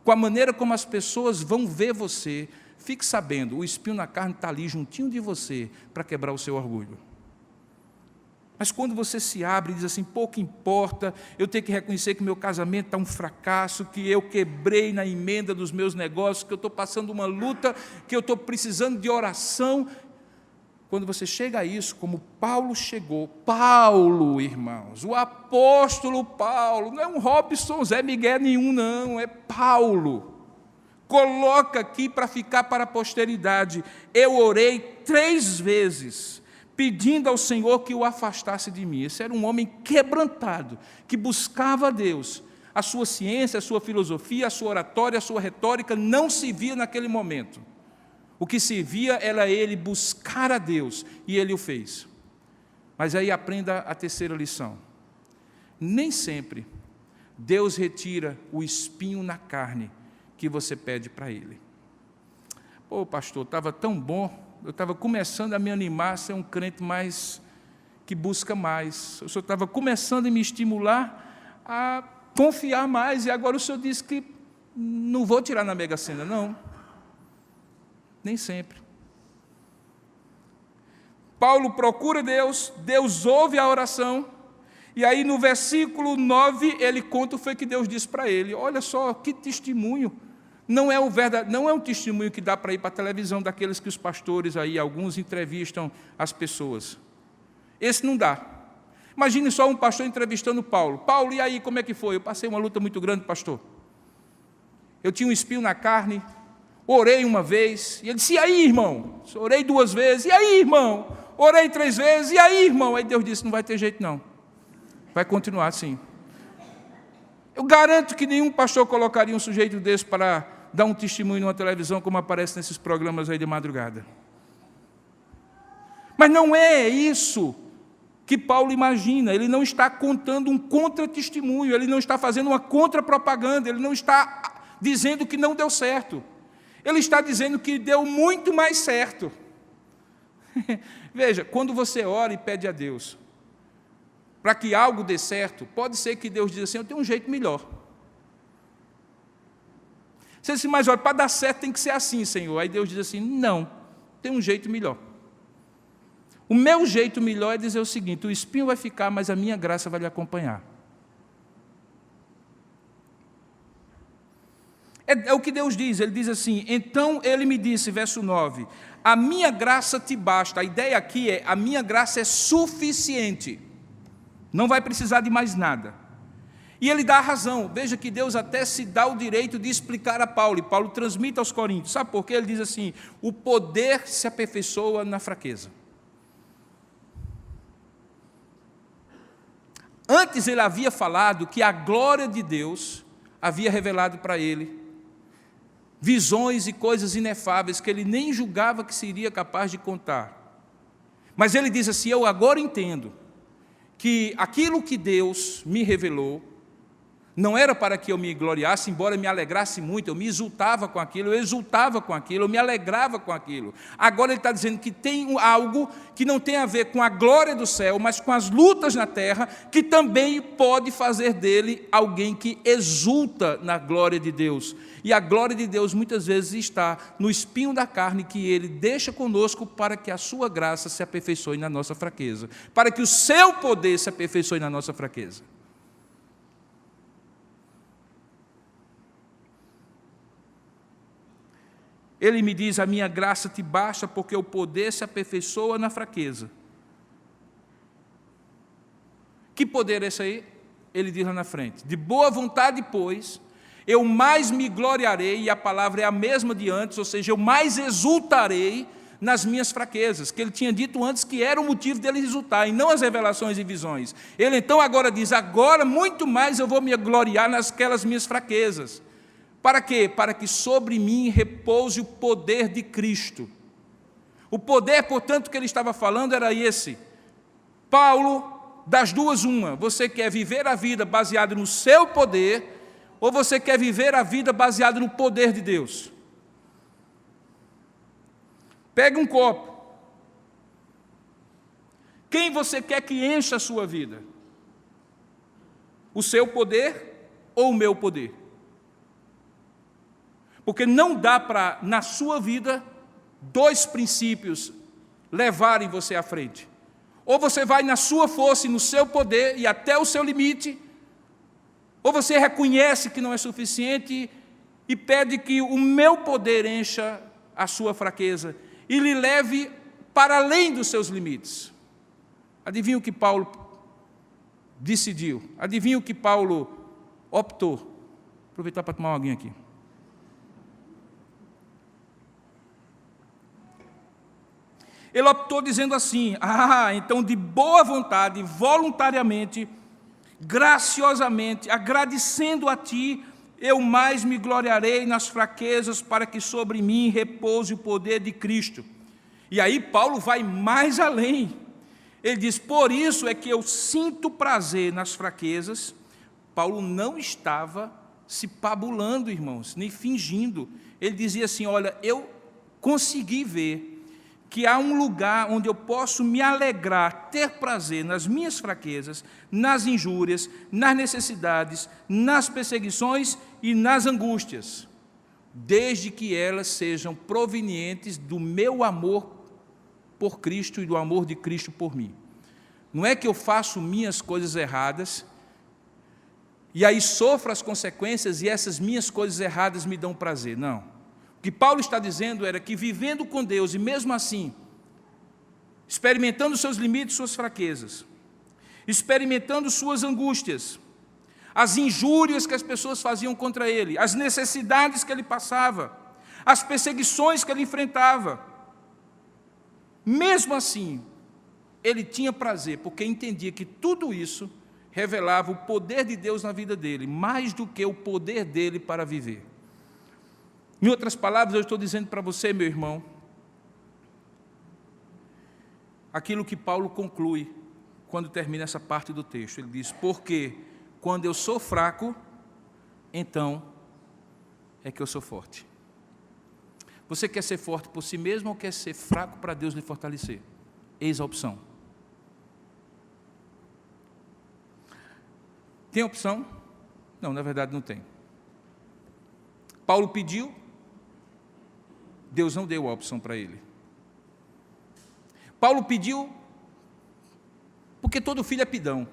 com a maneira como as pessoas vão ver você, fique sabendo, o espinho na carne está ali juntinho de você para quebrar o seu orgulho. Mas quando você se abre e diz assim, pouco importa, eu tenho que reconhecer que meu casamento está um fracasso, que eu quebrei na emenda dos meus negócios, que eu estou passando uma luta, que eu estou precisando de oração. Quando você chega a isso, como Paulo chegou, Paulo, irmãos, o apóstolo Paulo, não é um Robson, Zé Miguel nenhum, não, é Paulo. Coloca aqui para ficar para a posteridade, eu orei 3 vezes, pedindo ao Senhor que o afastasse de mim. Esse era um homem quebrantado, que buscava a Deus. A sua ciência, a sua filosofia, a sua oratória, a sua retórica não se via naquele momento. O que se via era ele buscar a Deus, e ele o fez. Mas aí aprenda a terceira lição. Nem sempre Deus retira o espinho na carne que você pede para ele. Pô, pastor, estava tão bom, eu estava começando a me animar a ser um crente mais, que busca mais. O senhor estava começando a me estimular a confiar mais, e agora o senhor disse que não vou tirar na Mega Sena, não. Nem sempre. Paulo procura Deus, Deus ouve a oração, e aí no versículo 9, ele conta o que Deus disse para ele. Olha só, que testemunho. Não é um testemunho que dá para ir para a televisão, daqueles que os pastores aí, alguns entrevistam as pessoas. Esse não dá. Imagine só um pastor entrevistando Paulo. Paulo, e aí, como é que foi? Eu passei uma luta muito grande, pastor. Eu tinha um espinho na carne, orei uma vez, e ele disse, e aí, irmão? Orei 2 vezes, e aí, irmão? Orei 3 vezes, e aí, irmão? Aí Deus disse, não vai ter jeito não. Vai continuar assim. Eu garanto que nenhum pastor colocaria um sujeito desse para dar um testemunho numa televisão, como aparece nesses programas aí de madrugada. Mas não é isso que Paulo imagina. Ele não está contando um contra-testemunho, ele não está fazendo uma contra-propaganda, ele não está dizendo que não deu certo. Ele está dizendo que deu muito mais certo. Veja, quando você ora e pede a Deus para que algo dê certo, pode ser que Deus diga assim, eu tenho um jeito melhor. Você diz assim, mas olha, para dar certo tem que ser assim, Senhor. Aí Deus diz assim, não, tem um jeito melhor. O meu jeito melhor é dizer o seguinte, o espinho vai ficar, mas a minha graça vai lhe acompanhar. É o que Deus diz, Ele diz assim, então Ele me disse, verso 9, a minha graça te basta. A ideia aqui é, a minha graça é suficiente, não vai precisar de mais nada. E Ele dá a razão, veja que Deus até se dá o direito de explicar a Paulo, e Paulo transmite aos Coríntios, sabe por quê? Ele diz assim, o poder se aperfeiçoa na fraqueza. Antes ele havia falado que a glória de Deus havia revelado para ele visões e coisas inefáveis que ele nem julgava que seria capaz de contar. Mas ele diz assim, eu agora entendo que aquilo que Deus me revelou não era para que eu me gloriasse, embora me alegrasse muito, eu me exultava com aquilo, eu exultava com aquilo, eu me alegrava com aquilo. Agora ele está dizendo que tem algo que não tem a ver com a glória do céu, mas com as lutas na terra, que também pode fazer dele alguém que exulta na glória de Deus. E a glória de Deus muitas vezes está no espinho da carne que Ele deixa conosco para que a sua graça se aperfeiçoe na nossa fraqueza, para que o seu poder se aperfeiçoe na nossa fraqueza. Ele me diz, a minha graça te basta porque o poder se aperfeiçoa na fraqueza. Que poder é esse aí? Ele diz lá na frente, de boa vontade, pois, eu mais me gloriarei, e a palavra é a mesma de antes, ou seja, eu mais exultarei nas minhas fraquezas, que ele tinha dito antes que era o motivo dele exultar, e não as revelações e visões. Ele então agora diz, agora muito mais eu vou me gloriar nasquelas minhas fraquezas. Para quê? Para que sobre mim repouse o poder de Cristo. O poder, portanto, que ele estava falando era esse. Paulo, das duas uma, você quer viver a vida baseada no seu poder, ou você quer viver a vida baseada no poder de Deus? Pega um copo. Quem você quer que encha a sua vida? O seu poder ou o meu poder? Porque não dá para, na sua vida, dois princípios levarem você à frente. Ou você vai na sua força e no seu poder e até o seu limite, ou você reconhece que não é suficiente e pede que o meu poder encha a sua fraqueza e lhe leve para além dos seus limites. Adivinha o que Paulo decidiu? Adivinha o que Paulo optou? Vou aproveitar para tomar uma aguinha aqui. Ele optou dizendo assim, então de boa vontade, voluntariamente, graciosamente, agradecendo a ti, eu mais me gloriarei nas fraquezas para que sobre mim repouse o poder de Cristo. E aí Paulo vai mais além. Ele diz, por isso é que eu sinto prazer nas fraquezas. Paulo não estava se pabulando, irmãos, nem fingindo. Ele dizia assim, olha, eu consegui ver que há um lugar onde eu posso me alegrar, ter prazer nas minhas fraquezas, nas injúrias, nas necessidades, nas perseguições e nas angústias, desde que elas sejam provenientes do meu amor por Cristo e do amor de Cristo por mim. Não é que eu faço minhas coisas erradas, e aí sofro as consequências e essas minhas coisas erradas me dão prazer, não. O que Paulo está dizendo era que vivendo com Deus e mesmo assim, experimentando seus limites, suas fraquezas, experimentando suas angústias, as injúrias que as pessoas faziam contra ele, as necessidades que ele passava, as perseguições que ele enfrentava, mesmo assim, ele tinha prazer, porque entendia que tudo isso revelava o poder de Deus na vida dele, mais do que o poder dele para viver. Em outras palavras, eu estou dizendo para você, meu irmão, aquilo que Paulo conclui quando termina essa parte do texto. Ele diz, porque quando eu sou fraco, então é que eu sou forte. Você quer ser forte por si mesmo ou quer ser fraco para Deus lhe fortalecer? Eis a opção. Tem opção? Não, na verdade não tem. Paulo pediu, Deus não deu a opção para ele. Paulo pediu, porque todo filho é pidão.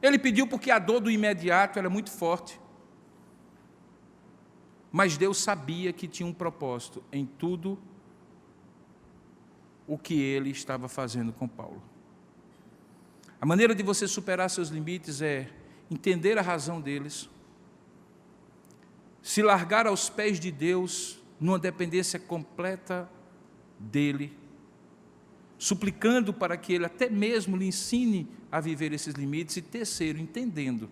Ele pediu porque a dor do imediato era muito forte. Mas Deus sabia que tinha um propósito em tudo o que ele estava fazendo com Paulo. A maneira de você superar seus limites é entender a razão deles, se largar aos pés de Deus, numa dependência completa dele, suplicando para que ele até mesmo lhe ensine a viver esses limites, e terceiro, entendendo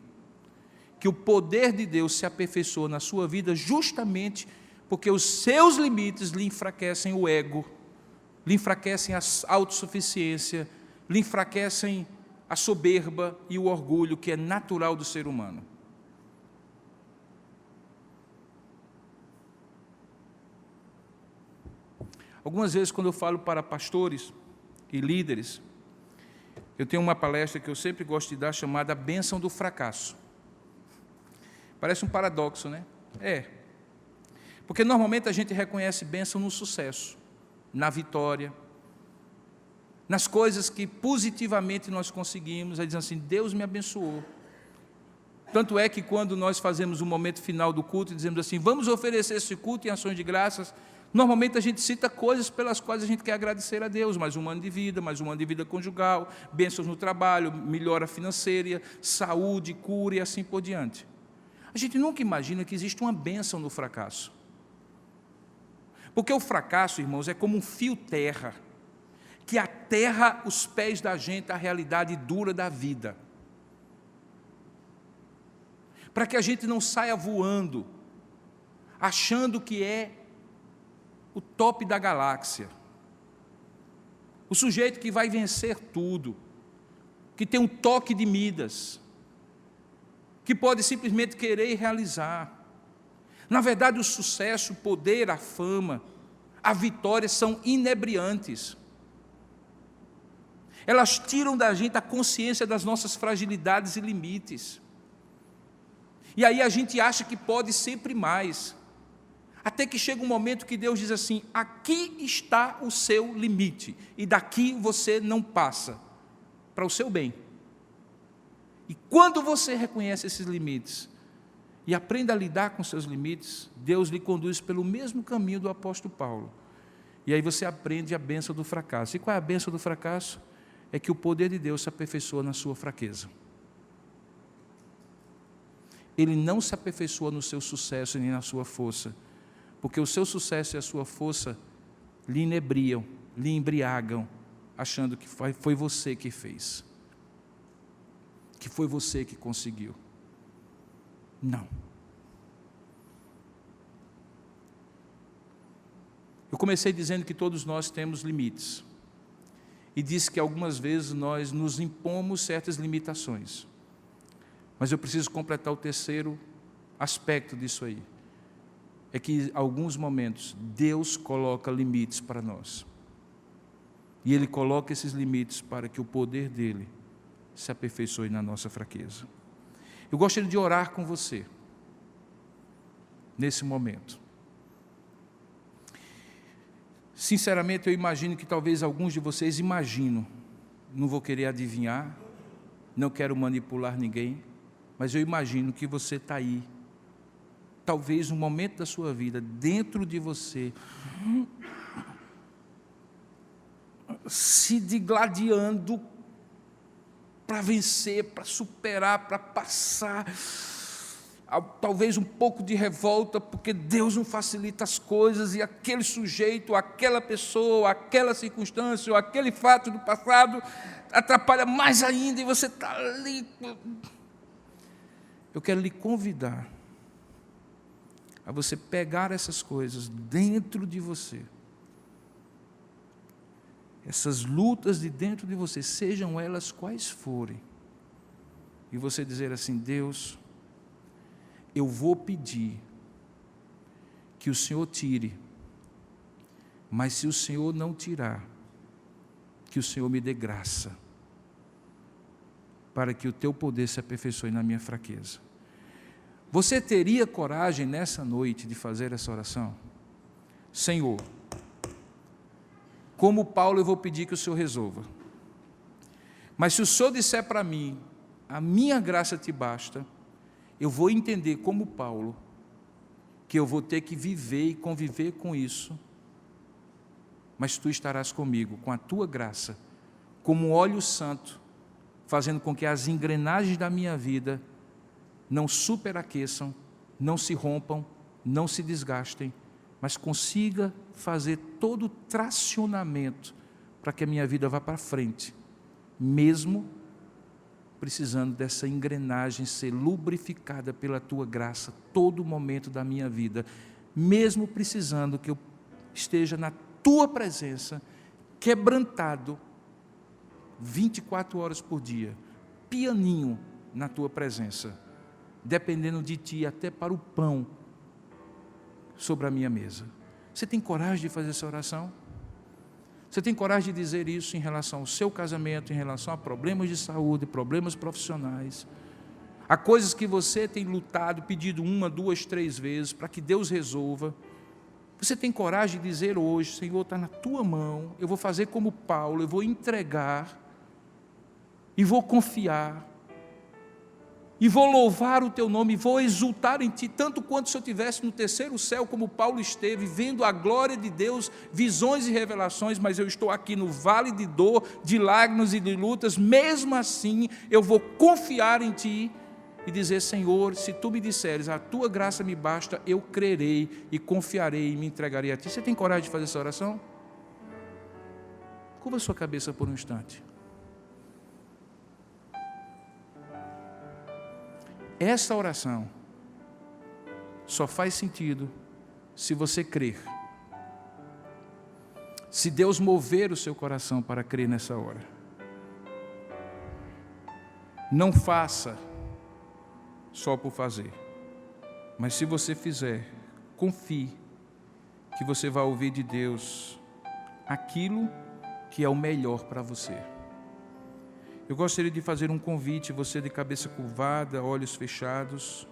que o poder de Deus se aperfeiçoa na sua vida justamente porque os seus limites lhe enfraquecem o ego, lhe enfraquecem a autossuficiência, lhe enfraquecem a soberba e o orgulho que é natural do ser humano. Algumas vezes, quando eu falo para pastores e líderes, eu tenho uma palestra que eu sempre gosto de dar, chamada A Bênção do Fracasso. Parece um paradoxo, né? É. Porque normalmente a gente reconhece bênção no sucesso, na vitória, nas coisas que positivamente nós conseguimos, aí dizendo assim, Deus me abençoou. Tanto é que quando nós fazemos o momento final do culto e dizemos assim, vamos oferecer esse culto em ações de graças, normalmente a gente cita coisas pelas quais a gente quer agradecer a Deus, mais um ano de vida, mais um ano de vida conjugal, bênçãos no trabalho, melhora financeira, saúde, cura e assim por diante. A gente nunca imagina que existe uma bênção no fracasso. Porque o fracasso, irmãos, é como um fio terra, que aterra os pés da gente à realidade dura da vida. Para que a gente não saia voando, achando que é o top da galáxia, o sujeito que vai vencer tudo, que tem um toque de Midas, que pode simplesmente querer e realizar. Na verdade, o sucesso, o poder, a fama, a vitória são inebriantes. Elas tiram da gente a consciência das nossas fragilidades e limites. E aí a gente acha que pode sempre mais. Até que chega um momento que Deus diz assim, aqui está o seu limite, e daqui você não passa, para o seu bem. E quando você reconhece esses limites, e aprende a lidar com seus limites, Deus lhe conduz pelo mesmo caminho do apóstolo Paulo. E aí você aprende a bênção do fracasso. E qual é a bênção do fracasso? É que o poder de Deus se aperfeiçoa na sua fraqueza. Ele não se aperfeiçoa no seu sucesso nem na sua força, porque o seu sucesso e a sua força lhe inebriam, lhe embriagam, achando que foi você que fez, que foi você que conseguiu. Não. Eu comecei dizendo que todos nós temos limites, e disse que algumas vezes nós nos impomos certas limitações, mas eu preciso completar o terceiro aspecto disso aí, é que em alguns momentos Deus coloca limites para nós, e Ele coloca esses limites para que o poder dEle se aperfeiçoe na nossa fraqueza. Eu gostaria de orar com você, nesse momento. Sinceramente, eu imagino que talvez alguns de vocês imaginam, não vou querer adivinhar, não quero manipular ninguém, mas eu imagino que você está aí, talvez no momento da sua vida, dentro de você, se digladiando para vencer, para superar, para passar, talvez um pouco de revolta, porque Deus não facilita as coisas, e aquele sujeito, aquela pessoa, aquela circunstância, ou aquele fato do passado, atrapalha mais ainda, e você está ali. Eu quero lhe convidar a você pegar essas coisas dentro de você, essas lutas de dentro de você, sejam elas quais forem, e você dizer assim, Deus, eu vou pedir que o Senhor tire, mas se o Senhor não tirar, que o Senhor me dê graça, para que o teu poder se aperfeiçoe na minha fraqueza. Você teria coragem nessa noite de fazer essa oração? Senhor, como Paulo, eu vou pedir que o Senhor resolva. Mas se o Senhor disser para mim, a minha graça te basta, eu vou entender como Paulo, que eu vou ter que viver e conviver com isso, mas tu estarás comigo, com a tua graça, como um óleo santo, fazendo com que as engrenagens da minha vida não superaqueçam, não se rompam, não se desgastem, mas consiga fazer todo o tracionamento para que a minha vida vá para frente, mesmo precisando dessa engrenagem ser lubrificada pela tua graça todo momento da minha vida, mesmo precisando que eu esteja na tua presença, quebrantado 24 horas por dia, pianinho na tua presença, dependendo de ti até para o pão sobre a minha mesa. Você tem coragem de fazer essa oração? Você tem coragem de dizer isso em relação ao seu casamento, em relação a problemas de saúde, problemas profissionais, a coisas que você tem lutado, pedido 1, 2, 3 vezes para que Deus resolva? Você tem coragem de dizer hoje, Senhor, está na tua mão, eu vou fazer como Paulo, eu vou entregar e vou confiar e vou louvar o teu nome, e vou exultar em ti, tanto quanto se eu estivesse no terceiro céu, como Paulo esteve, vendo a glória de Deus, visões e revelações, mas eu estou aqui no vale de dor, de lágrimas e de lutas, mesmo assim, eu vou confiar em ti, e dizer, Senhor, se tu me disseres, a tua graça me basta, eu crerei, e confiarei, e me entregarei a ti. Você tem coragem de fazer essa oração? Curva a sua cabeça por um instante. Essa oração só faz sentido se você crer. Se Deus mover o seu coração para crer nessa hora. Não faça só por fazer. Mas se você fizer, confie que você vai ouvir de Deus aquilo que é o melhor para você. Eu gostaria de fazer um convite, você de cabeça curvada, olhos fechados,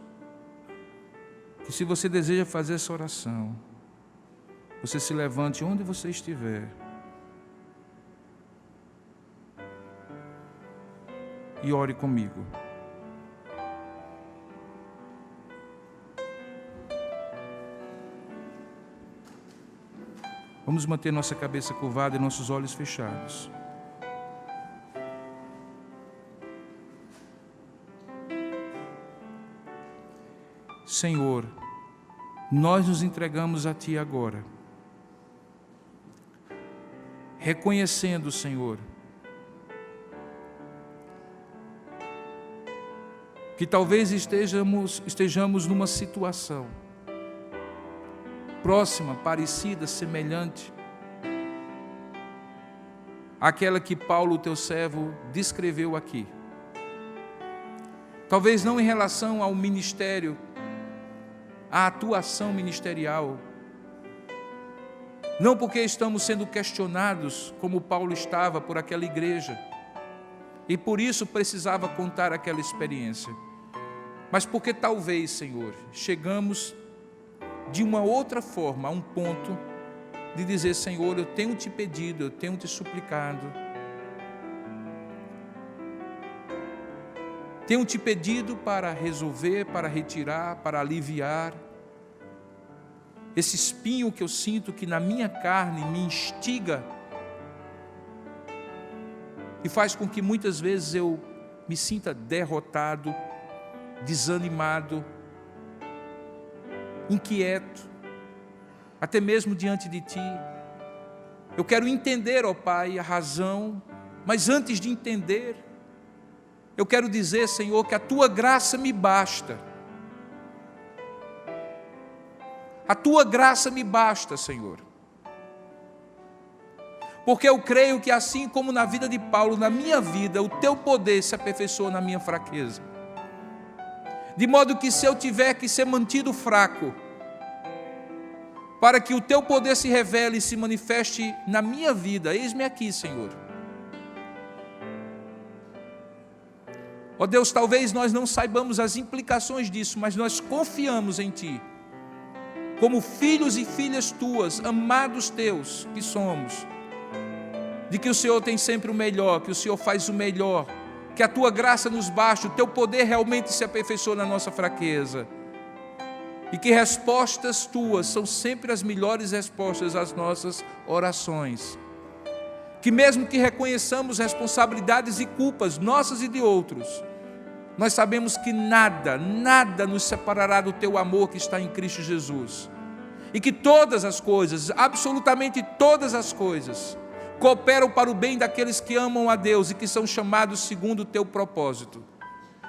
que se você deseja fazer essa oração, você se levante onde você estiver e ore comigo. Vamos manter nossa cabeça curvada e nossos olhos fechados. Senhor, nós nos entregamos a Ti agora, reconhecendo, Senhor, que talvez estejamos numa situação próxima, parecida, semelhante àquela que Paulo, teu servo, descreveu aqui. Talvez não em relação ao ministério, à atuação ministerial, não porque estamos sendo questionados, como Paulo estava por aquela igreja, e por isso precisava contar aquela experiência, mas porque talvez, Senhor, chegamos de uma outra forma a um ponto de dizer, Senhor, eu tenho te pedido, eu tenho te suplicado, tenho te pedido para resolver, para retirar, para aliviar esse espinho que eu sinto que na minha carne me instiga e faz com que muitas vezes eu me sinta derrotado, desanimado, inquieto, até mesmo diante de Ti. Eu quero entender, ó Pai, a razão, mas antes de entender, eu quero dizer, Senhor, que a Tua graça me basta. A Tua graça me basta, Senhor. Porque eu creio que assim como na vida de Paulo, na minha vida, o Teu poder se aperfeiçoa na minha fraqueza. De modo que se eu tiver que ser mantido fraco, para que o Teu poder se revele e se manifeste na minha vida, eis-me aqui, Senhor. Ó Deus, talvez nós não saibamos as implicações disso, mas nós confiamos em Ti. Como filhos e filhas Tuas, amados Teus que somos, de que o Senhor tem sempre o melhor, que o Senhor faz o melhor, que a Tua graça nos basta, o Teu poder realmente se aperfeiçoa na nossa fraqueza, e que respostas Tuas são sempre as melhores respostas às nossas orações. Que mesmo que reconheçamos responsabilidades e culpas nossas e de outros, nós sabemos que nada nos separará do Teu amor que está em Cristo Jesus. E que todas as coisas, absolutamente todas as coisas, cooperam para o bem daqueles que amam a Deus e que são chamados segundo o Teu propósito.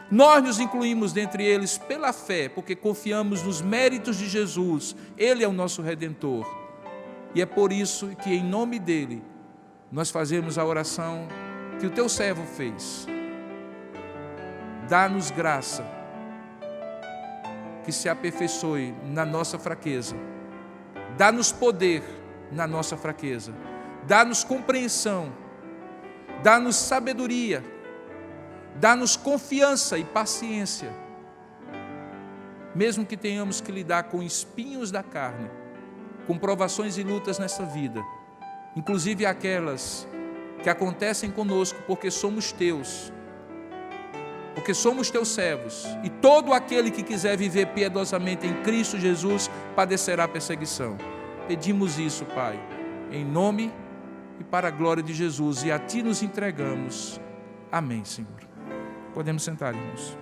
Nós nos incluímos dentre eles pela fé, porque confiamos nos méritos de Jesus. Ele é o nosso Redentor. E é por isso que, em nome dEle, nós fazemos a oração que o Teu servo fez. Dá-nos graça que se aperfeiçoe na nossa fraqueza. Dá-nos poder na nossa fraqueza. Dá-nos compreensão. Dá-nos sabedoria. Dá-nos confiança e paciência. Mesmo que tenhamos que lidar com espinhos da carne, com provações e lutas nessa vida, inclusive aquelas que acontecem conosco porque somos Teus, porque somos Teus servos, e todo aquele que quiser viver piedosamente em Cristo Jesus padecerá perseguição. Pedimos isso, Pai, em nome e para a glória de Jesus, e a Ti nos entregamos. Amém, Senhor. Podemos sentar, irmãos.